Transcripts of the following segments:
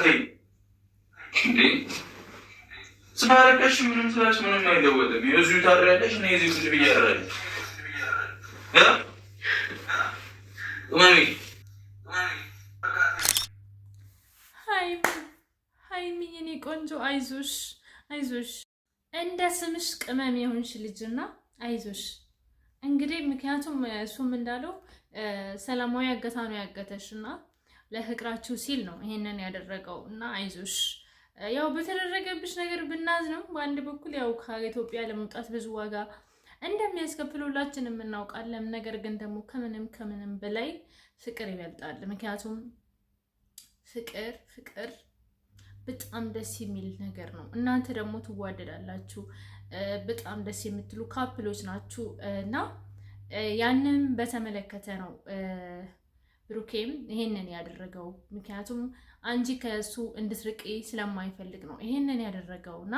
ተይ እንዴ ስማረቀሽ ምንም ስላሽ ምንም አይለወጥም። እዚሁ ታድሪያለሽ እኔ እዚህ ቁጭ ብዬ አደራለሁ ማሚ ሃይሚ የኔ ቆንጆ አይዞሽ አይዞሽ እንደ ስምሽ ቅመም የሆንሽ ልጅና አይዞሽ። እንግዲህ ምክንያቱም እሱም እንዳለው ሰላማዊ አገታ ነው ያገተሽ እና ለፍቅራችሁ ሲል ነው ይሄንን ያደረገው እና አይዞሽ። ያው በተደረገብሽ ነገር ብናዝንም በአንድ በኩል ያው ከኢትዮጵያ ለመውጣት ብዙ ዋጋ እንደሚያስከፍል ሁላችንም እናውቃለን። ነገር ግን ደግሞ ከምንም በላይ ፍቅር ይበልጣል። ምክንያቱም ፍቅር በጣም ደስ የሚል ነገር ነው። እናንተ ደግሞ ትዋደዳላችሁ፣ በጣም ደስ የምትሉ ካፕሎች ናችሁ እና ያንን በተመለከተ ነው ብሩኬም ይሄንን ያደረገው። ምክንያቱም አንቺ ከሱ እንድትርቂ ስለማይፈልግ ነው ይሄንን ያደረገውና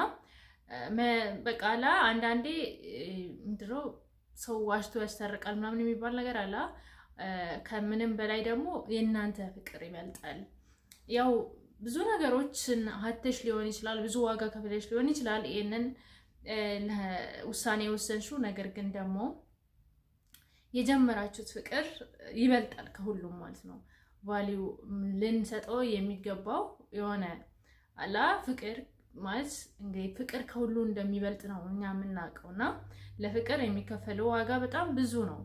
በቃላ አንዳንዴ ምንድነው ሰው ዋሽቶ ያስታርቃል ምናምን የሚባል ነገር አለ። ከምንም በላይ ደግሞ የእናንተ ፍቅር ይበልጣል። ያው ብዙ ነገሮችን ሀተሽ ሊሆን ይችላል፣ ብዙ ዋጋ ከፍለሽ ሊሆን ይችላል ይሄንን ውሳኔ የወሰንሽው። ነገር ግን ደግሞ የጀመራችሁት ፍቅር ይበልጣል ከሁሉም ማለት ነው። ቫልዩ ልንሰጠው የሚገባው የሆነ አላ ፍቅር ማለት እንግዲህ ፍቅር ከሁሉ እንደሚበልጥ ነው እኛ የምናውቀውና ለፍቅር የሚከፈለው ዋጋ በጣም ብዙ ነው።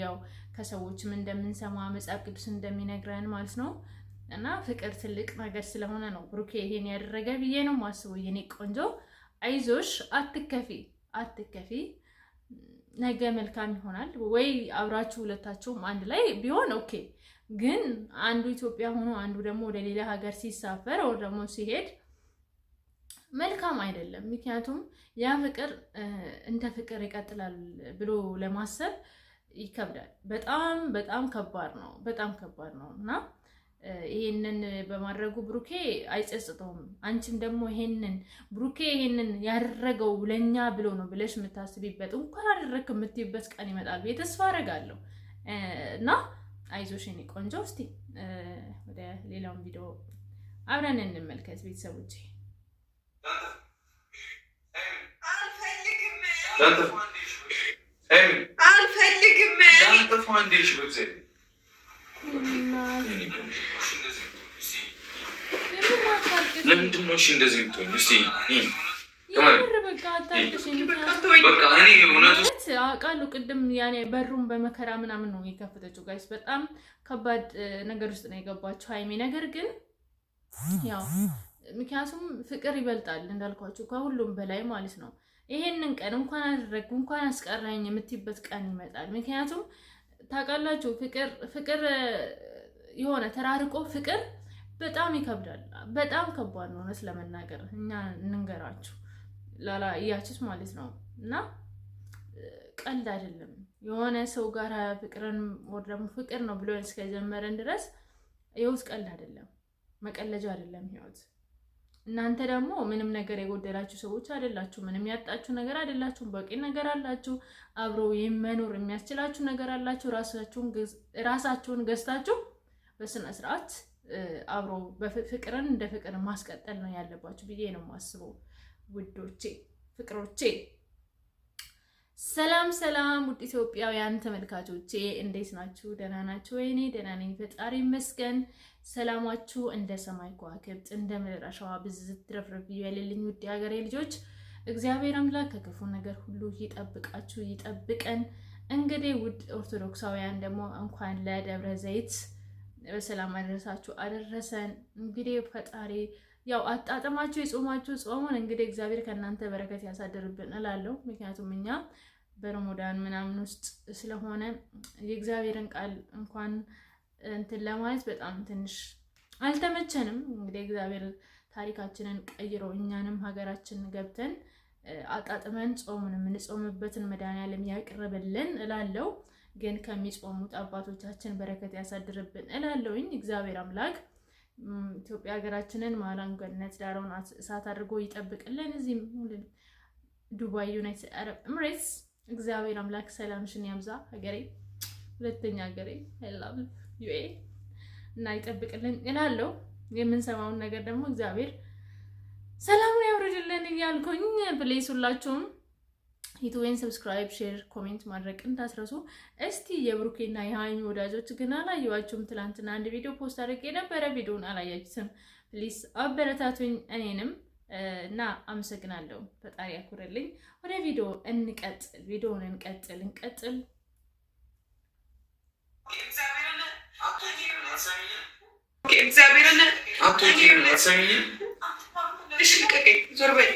ያው ከሰዎችም እንደምንሰማ መጽሐፍ ቅዱስ እንደሚነግረን ማለት ነው። እና ፍቅር ትልቅ ነገር ስለሆነ ነው ብሩኬ ይሄን ያደረገ ብዬ ነው ማስበው። የኔ ቆንጆ አይዞሽ፣ አትከፊ። ነገ መልካም ይሆናል። ወይ አብራችሁ ሁለታችሁም አንድ ላይ ቢሆን ኦኬ። ግን አንዱ ኢትዮጵያ ሆኖ አንዱ ደግሞ ወደ ሌላ ሀገር ሲሳፈር ወይ ደግሞ ሲሄድ መልካም አይደለም። ምክንያቱም ያ ፍቅር እንደ ፍቅር ይቀጥላል ብሎ ለማሰብ ይከብዳል። በጣም ከባድ ነው እና ይሄንን በማድረጉ ብሩኬ አይጸጽተውም። አንቺም ደግሞ ይሄንን ብሩኬ ይሄንን ያደረገው ለኛ ብሎ ነው ብለሽ የምታስቢበት እንኳን አደረክ የምትይበት ቀን ይመጣል ብዬ ተስፋ አደርጋለሁ። እና አይዞሽ የኔ ቆንጆ። እስቲ ወደ ሌላውን ቪዲዮ አብረን እንመልከት ቤተሰቦቼ። ለምንድን ነው እሺ እንደዚህ ልትሆኝ? እስቲ አውቃለሁ ቅድም ያኔ በሩን በመከራ ምናምን ነው የከፈተችው። ጋይስ በጣም ከባድ ነገር ውስጥ ነው የገባችው ሃይሜ። ነገር ግን ያው ምክንያቱም ፍቅር ይበልጣል እንዳልኳችሁ ከሁሉም በላይ ማለት ነው። ይሄንን ቀን እንኳን አደረግኩ እንኳን አስቀራኝ የምትይበት ቀን ይመጣል። ምክንያቱም ታውቃላችሁ ፍቅር የሆነ ተራርቆ ፍቅር በጣም ይከብዳል። በጣም ከባድ ነው እውነት ለመናገር እኛ እንንገራችሁ ላላ እያችሁት ማለት ነው። እና ቀልድ አይደለም። የሆነ ሰው ጋር ፍቅርን ወደም ፍቅር ነው ብሎ እስከጀመረን ድረስ ህይወት ቀልድ አይደለም፣ መቀለጃ አይደለም ህይወት። እናንተ ደግሞ ምንም ነገር የጎደላችሁ ሰዎች አይደላችሁ፣ ምንም ያጣችሁ ነገር አይደላችሁ። በቂ ነገር አላችሁ። አብሮ የመኖር የሚያስችላችሁ ነገር አላችሁ። ራሳችሁን ገዝታችሁ በስነ ስርዓት አብሮ በፍቅርን እንደ ፍቅር ማስቀጠል ነው ያለባችሁ ብዬ ነው የማስበው። ውዶቼ ፍቅሮቼ፣ ሰላም ውድ ኢትዮጵያውያን ተመልካቾቼ እንዴት ናችሁ? ደህና ናችሁ ወይ? እኔ ደህና ነኝ ፈጣሪ ይመስገን። ሰላማችሁ እንደ ሰማይ ከዋክብት እንደ ምድር አሸዋ ብዝት ትረፍረፍ ይበልልኝ። ውድ ሀገሬ ልጆች እግዚአብሔር አምላክ ከክፉ ነገር ሁሉ ይጠብቃችሁ ይጠብቀን። እንግዲህ ውድ ኦርቶዶክሳውያን ደግሞ እንኳን ለደብረ ዘይት በሰላም አደረሳችሁ አደረሰን። እንግዲህ ፈጣሪ ያው አጣጥማችሁ የጾማችሁ ጾሙን እንግዲህ እግዚአብሔር ከእናንተ በረከት ያሳድርብን እላለሁ። ምክንያቱም እኛ በረመዳን ምናምን ውስጥ ስለሆነ የእግዚአብሔርን ቃል እንኳን እንትን ለማለት በጣም ትንሽ አልተመቸንም። እንግዲህ እግዚአብሔር ታሪካችንን ቀይሮ እኛንም ሀገራችን ገብተን አጣጥመን ጾሙን የምንጾምበትን መድኃኒዓለም ያቅርብልን እላለሁ። ግን ከሚጾሙት አባቶቻችን በረከት ያሳድርብን እላለሁኝ። እግዚአብሔር አምላክ ኢትዮጵያ ሀገራችንን ማላን ገነት ዳራውን እሳት አድርጎ ይጠብቅልን። እዚህም ዱባይ ዩናይትድ አረብ ኤምሬትስ እግዚአብሔር አምላክ ሰላምሽን ያብዛ። ሀገሬ ሁለተኛ ሀገሬ ላቭ ዩኤ እና ይጠብቅልን እላለሁ። የምንሰማውን ነገር ደግሞ እግዚአብሔር ሰላሙን ያውርድልን እያልኩኝ ፕሌስ ሁላችሁም ዩቲዩብን ሰብስክራይብ፣ ሼር፣ ኮሜንት ማድረግ እንዳትረሱ። እስቲ የብሩኬና የሃይሚ ወዳጆች ግን አላየዋችሁም? ትላንትና አንድ ቪዲዮ ፖስት አድርጌ ነበረ። ቪዲዮውን አላያችሁትም? ፕሊስ አበረታቱኝ እኔንም እና አመሰግናለሁ። ፈጣሪ ያክብርልኝ። ወደ ቪዲዮ እንቀጥል። ቪዲዮውን እንቀጥል እግዚአብሔርን አትሰሚኝም? እሺ ልቀቀኝ፣ ዞር በይ።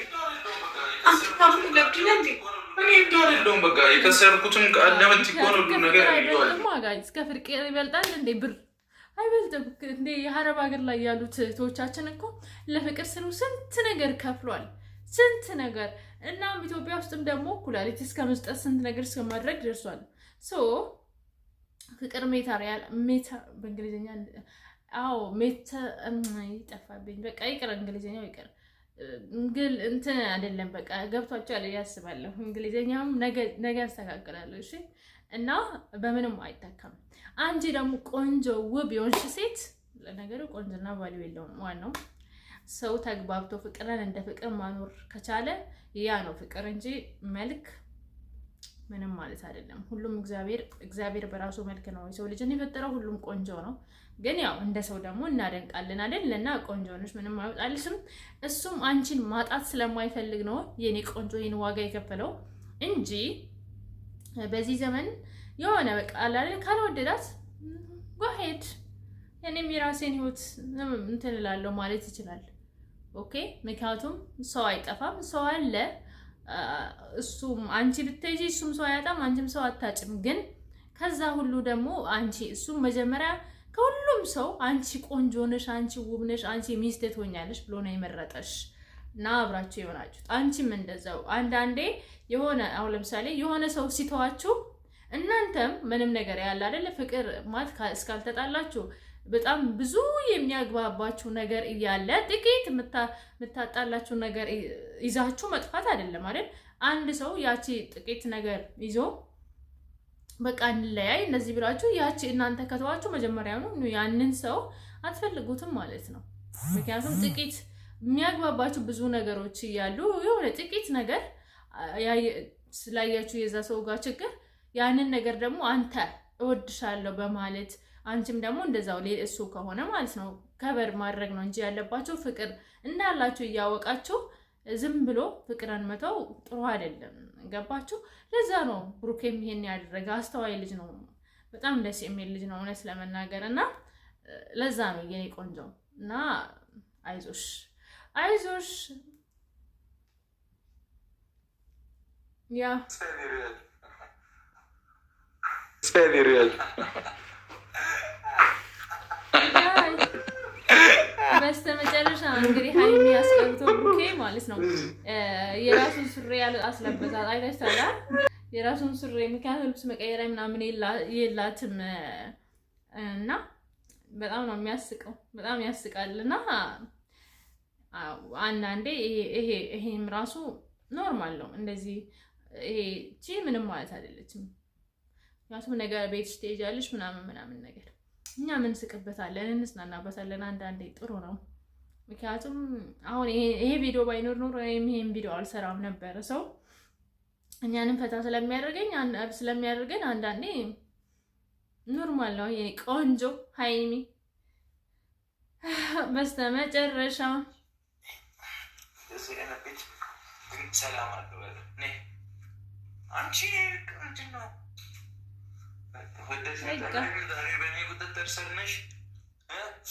በቃ የከሰርኩትም ቃለመት ይሆን ሁሉ ነገር እስከ ፍቅር ይበልጣል እንዴ? ብር አይበልጥም እንዴ? የአረብ ሀገር ላይ ያሉት እህቶቻችን እኮ ለፍቅር ስሉ ስንት ነገር ከፍሏል፣ ስንት ነገር። እናም ኢትዮጵያ ውስጥም ደግሞ ኩላሊት እስከ መስጠት ስንት ነገር እስከ ማድረግ ደርሷል። ሶ ፍቅር ሜታ በእንግሊዝኛ ሜታ ይጠፋብኝ። በቃ ይቅር፣ እንግሊዝኛው ይቅር። እንትን አይደለም በቃ ገብቷቸዋል ያስባለሁ። እንግሊዝኛም ነገ ያስተካክላለሁ። እሺ። እና በምንም አይተካም። አንቺ ደግሞ ቆንጆ ውብ የሆንሽ ሴት፣ ለነገሩ ቆንጆና ቫልዩ የለውም። ዋናው ሰው ተግባብቶ ፍቅርን እንደ ፍቅር ማኖር ከቻለ ያ ነው ፍቅር እንጂ መልክ ምንም ማለት አይደለም። ሁሉም እግዚአብሔር በራሱ መልክ ነው የሰው ልጅን የፈጠረው። ሁሉም ቆንጆ ነው። ግን ያው እንደ ሰው ደግሞ እናደንቃለን አይደል? እና ቆንጆ ነሽ ምንም አይወጣልሽም። እሱም አንቺን ማጣት ስለማይፈልግ ነው የኔ ቆንጆ ይሄን ዋጋ የከፈለው እንጂ በዚህ ዘመን የሆነ በቃ አላለ ካልወደዳት ጎሄድ እኔም የራሴን ህይወት እንትን እላለሁ ማለት ይችላል። ኦኬ። ምክንያቱም ሰው አይጠፋም፣ ሰው አለ። እሱም አንቺ ብትሄጂ እሱም ሰው አያጣም፣ አንቺም ሰው አታጭም። ግን ከዛ ሁሉ ደግሞ አንቺ እሱም መጀመሪያ ከሁሉም ሰው አንቺ ቆንጆ ነሽ፣ አንቺ ውብ ነሽ፣ አንቺ ሚስት ትሆኛለሽ ብሎ ነው የመረጠሽ እና አብራችሁ የሆናችሁት። አንቺም እንደዛው አንዳንዴ የሆነ አሁን ለምሳሌ የሆነ ሰው ሲተዋችሁ እናንተም ምንም ነገር ያለ አይደለ ፍቅር ማለት እስካልተጣላችሁ በጣም ብዙ የሚያግባባችሁ ነገር እያለ ጥቂት የምታጣላችሁ ነገር ይዛችሁ መጥፋት አይደለም አይደል? አንድ ሰው ያቺ ጥቂት ነገር ይዞ በቃ እንለያይ እንደዚህ ብላችሁ ያቺ እናንተ ከተዋችሁ መጀመሪያውኑ ያንን ሰው አትፈልጉትም ማለት ነው። ምክንያቱም ጥቂት የሚያግባባችሁ ብዙ ነገሮች እያሉ የሆነ ጥቂት ነገር ስላያችሁ የዛ ሰው ጋር ችግር ያንን ነገር ደግሞ አንተ እወድሻለሁ በማለት አንቺም ደግሞ እንደዛው እሱ ከሆነ ማለት ነው ከበር ማድረግ ነው እንጂ ያለባችሁ ፍቅር እንዳላችሁ እያወቃችሁ ዝም ብሎ ፍቅርን መተው ጥሩ አይደለም። ገባችሁ? ለዛ ነው ብሩኬም ይሄን ያደረገ። አስተዋይ ልጅ ነው፣ በጣም ደስ የሚል ልጅ ነው እውነት ለመናገር እና ለዛ ነው የኔ ቆንጆ እና አይዞሽ ያ በስተመጨረሻ እንግዲህ ሃይሚ ያስቀርቶ ብሩኬ ማለት ነው የራሱን ሱሪ አስለበሳት። አይታችኋል? የራሱን ሱሪ ምክንያቱም ልብስ መቀየሪያ ምናምን የላትም እና በጣም ነው የሚያስቀው፣ በጣም ያስቃል። እና አንዳንዴ ይሄም ራሱ ኖርማል ነው እንደዚህ ይሄ ምንም ማለት አይደለችም። ምክንያቱም ነገር ቤትሽ ትሄጃለሽ ምናምን ነገር እኛ ምን ስቅበታለን፣ እንስናናበታለን። አንዳንዴ ጥሩ ነው። ምክንያቱም አሁን ይሄ ቪዲዮ ባይኖር ኖሮ ይሄን ቪዲዮ አልሰራም ነበር። ሰው እኛንም ፈታ ስለሚያደርገን አንዳንዴ ኖርማል ነው። የኔ ቆንጆ ሃይሚ በስተመጨረሻ ሰላም አለው አንቺ ነው በእኔ ቁጥጥር ስር ነሽ።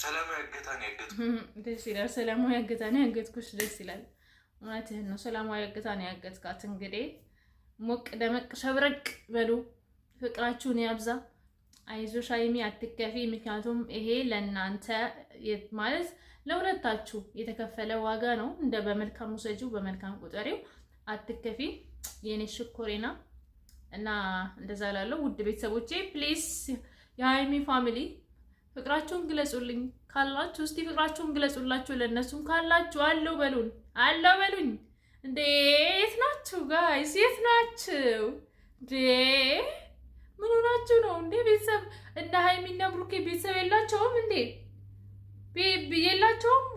ሰላማዊ አገታን ያገትኩሽ ደስ ይላል። ሰላማዊ አገታን ያገትኩሽ ደስ ይላል። እውነትህን ነው። ሰላማዊ አገታን ያገትካት። እንግዲህ ሞቅ ደመቅ ሸብረቅ በሉ፣ ፍቅራችሁን ያብዛ። አይዞሽ ሃይሚ አትከፊ። ምክንያቱም ይሄ ለእናንተ ማለት ለሁለታችሁ የተከፈለ ዋጋ ነው። እንደ በመልካም ውሰጂው፣ በመልካም ቁጠሪው። አትከፊ የኔ ሽኮሬና እና እንደዛ ላለው ውድ ቤተሰቦቼ ፕሊስ የሃይሚ ፋሚሊ ፍቅራችሁን ግለጹልኝ ካላችሁ፣ እስቲ ፍቅራችሁን ግለጹላችሁ። ለነሱም ካላችሁ አለው በሉኝ። እንዴት ናችሁ ጋይስ? የት ናችሁ እንዴ? ምን ሆናችሁ ነው እንዴ? ቤተሰብ እንደ ሃይሚና ብሩኬ ቤተሰብ የላቸውም እንዴ? የላቸውም